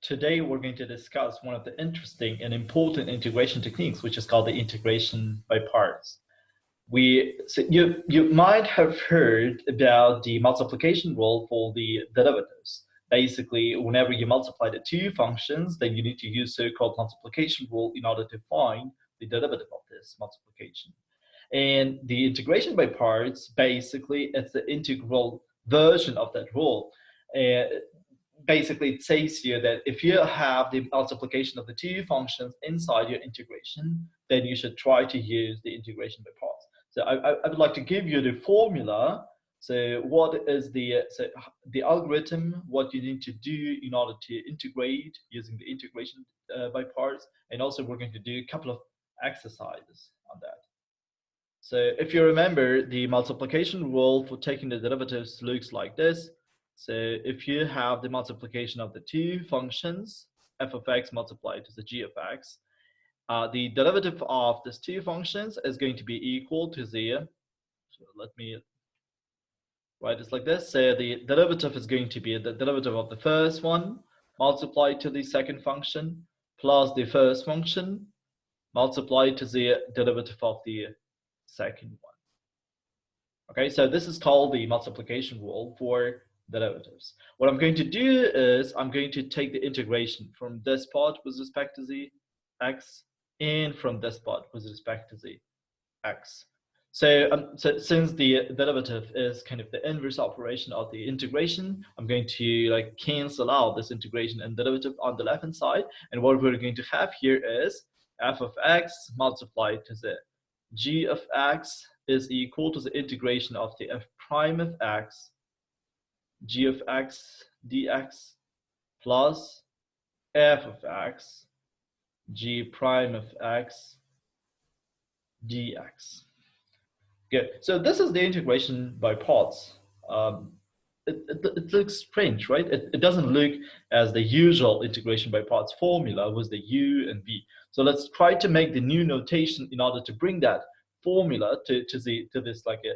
Today we're going to discuss one of the interesting and important integration techniques, which is called the integration by parts. You might have heard about the multiplication rule for the derivatives. Basically, whenever you multiply the two functions, then you need to use so-called multiplication rule in order to find the derivative of this multiplication. And the integration by parts, basically, it's the integral version of that rule. Basically, it says here that if you have the multiplication of the two functions inside your integration, then you should try to use the integration by parts. So I would like to give you the formula. So what is the algorithm, what you need to do in order to integrate using the integration by parts. And also we're going to do a couple of exercises on that. So if you remember, the multiplication rule for taking the derivatives looks like this. So if you have the multiplication of the two functions, f of x multiplied to the g of x, the derivative of these two functions is going to be equal to the, so let me write this like this. So the derivative is going to be the derivative of the first one multiplied to the second function plus the first function multiplied to the derivative of the second one. Okay, so this is called the multiplication rule for derivatives. What I'm going to do is I'm going to take the integration from this part with respect to the x and from this part with respect to the x. So since the derivative is kind of the inverse operation of the integration, I'm going to cancel out this integration and derivative on the left hand side. And what we're going to have here is f of x multiplied to the g of x is equal to the integration of the f prime of x g of x dx plus f of x g prime of x dx. Good. So this is the integration by parts. It looks strange, right? It doesn't look as the usual integration by parts formula with the u and v. So let's try to make the new notation in order to bring that formula to this like a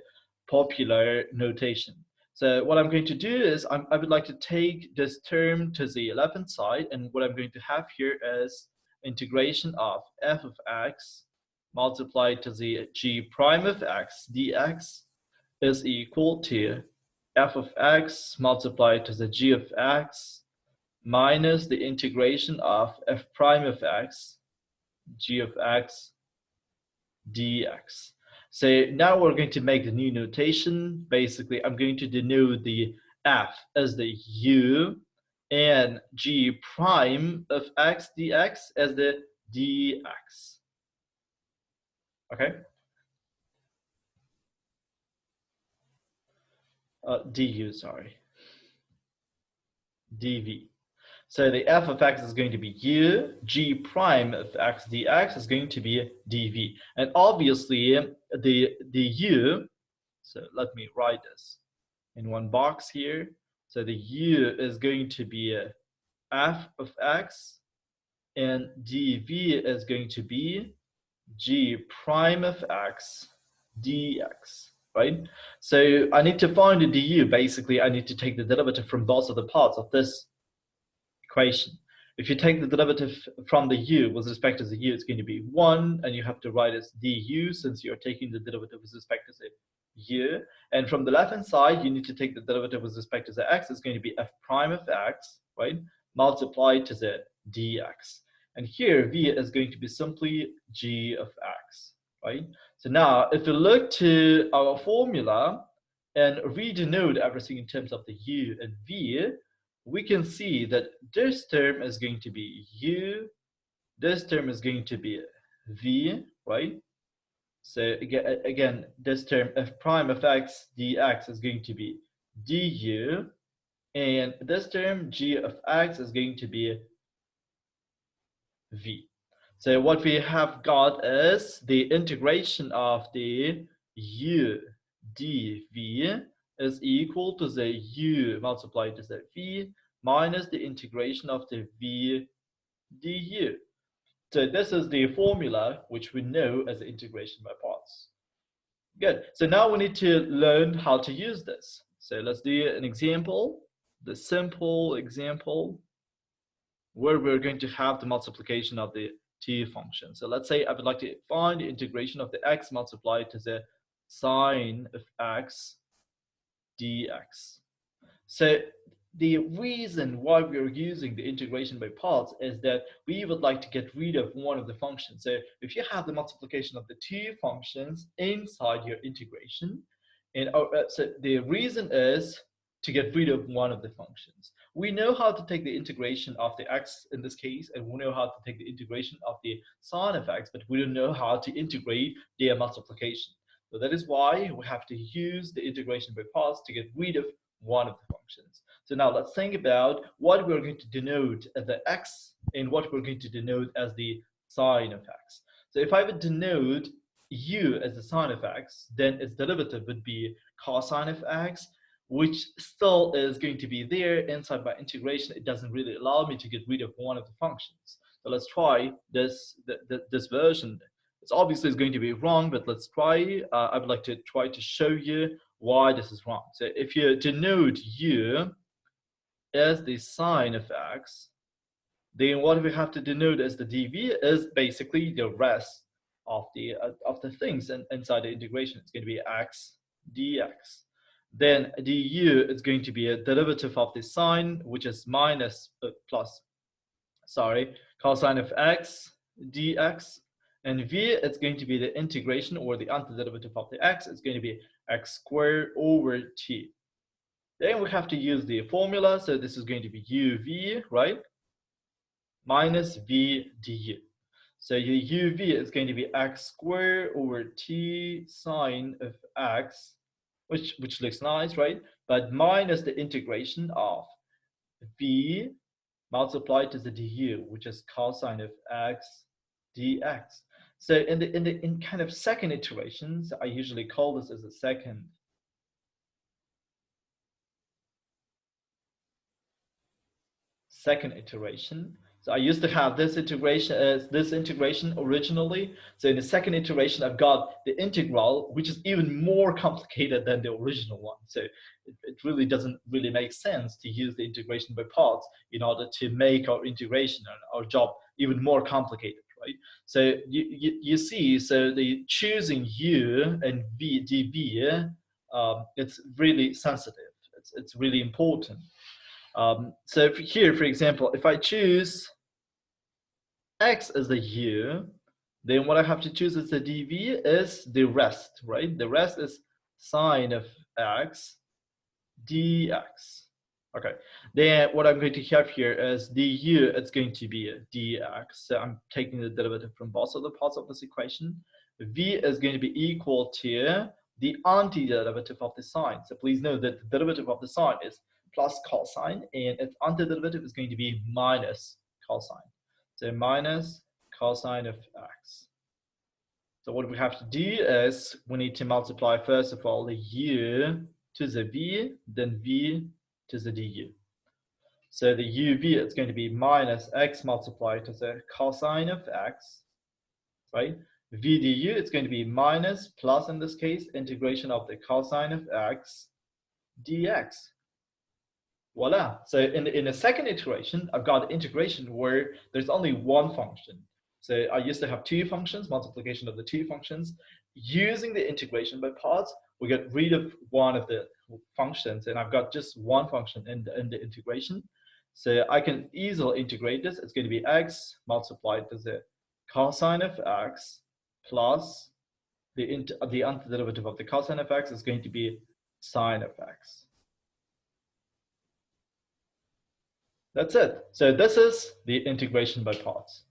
popular notation. So what I'm going to do is I would like to take this term to the left-hand side, and what I'm going to have here is integration of f of x multiplied to the g prime of x dx is equal to f of x multiplied to the g of x minus the integration of f prime of x g of x dx. So now we're going to make the new notation. Basically, I'm going to denote the f as the u and g prime of x dx as the dx. Okay. Du, sorry. dv. So the f of x is going to be u, g prime of x dx is going to be dv. And obviously the u, so let me write this in one box here. So the u is going to be f of x and dv is going to be g prime of x dx. Right? So I need to find the du. Basically, I need to take the derivative from both of the parts of this equation. If you take the derivative from the u with respect to the u, it's going to be 1, and you have to write as du since you're taking the derivative with respect to the u. And from the left-hand side, you need to take the derivative with respect to the x. It's going to be f prime of x, right, multiplied to the dx. And here, v is going to be simply g of x, right? So now, if you look to our formula and redenote everything in terms of the u and v, we can see that this term is going to be u, this term is going to be v, right? So again, this term f prime of x dx is going to be du, and this term g of x is going to be v. So what we have got is the integration of the u dv is equal to the u multiplied to the v minus the integration of the v du. So this is the formula which we know as the integration by parts. Good. So now we need to learn how to use this. So let's do an example, the simple example. where we're going to have the multiplication of the two functions. So let's say I would like to find the integration of the x multiplied to the sine of x dx. So the reason why we're using the integration by parts is that we would like to get rid of one of the functions. So if you have the multiplication of the two functions inside your integration, and so the reason is to get rid of one of the functions. We know how to take the integration of the x in this case, and we know how to take the integration of the sine of x, but we don't know how to integrate their multiplication. So that is why we have to use the integration by parts to get rid of one of the functions. So now let's think about what we're going to denote as the x and what we're going to denote as the sine of x. So if I would denote u as the sine of x, then its derivative would be cosine of x, which still is going to be there inside my integration. It doesn't really allow me to get rid of one of the functions. So let's try this version. It's obviously going to be wrong, but let's try. I would like to try to show you why this is wrong. So if you denote u as the sine of x, then what we have to denote as the dv is basically the rest of the things inside the integration. It's going to be x dx. Then du is going to be a derivative of the sine, which is minus cosine of x dx. And v, it's going to be the integration or the antiderivative of the x. It's going to be x squared over t. Then we have to use the formula. So this is going to be uv, right? Minus v du. So your uv is going to be x squared over t sine of x, which looks nice, right? But minus the integration of v multiplied to the du, which is cosine of x dx. So in kind of second iterations, I usually call this as a second iteration. So I used to have this integration originally. So in the second iteration, I've got the integral, which is even more complicated than the original one. So it really doesn't really make sense to use the integration by parts in order to make our integration and our job even more complicated, right? So you see, so the choosing u and v dv, it's really sensitive. It's really important. So here, for example, if I choose x as the u, then what I have to choose as the dv is the rest, right? The rest is sine of x dx. Okay, then what I'm going to have here is du, it's going to be dx. So I'm taking the derivative from both of the parts of this equation. V is going to be equal to the antiderivative of the sine. So please note that the derivative of the sine is plus cosine, and its antiderivative is going to be minus cosine. So minus cosine of x. So what we have to do is we need to multiply, first of all, the u to the v, then v to the du. So the uv is going to be minus x multiplied to the cosine of x, right? V du, it's going to be minus plus, in this case, integration of the cosine of x dx. Voila. So in the second iteration, I've got integration where there's only one function. So I used to have two functions, multiplication of the two functions. Using the integration by parts, we get rid of one of the functions, and I've got just one function in the integration. So I can easily integrate this. It's going to be x multiplied to the cosine of x plus the antiderivative of the cosine of x is going to be sine of x. That's it. So this is the integration by parts.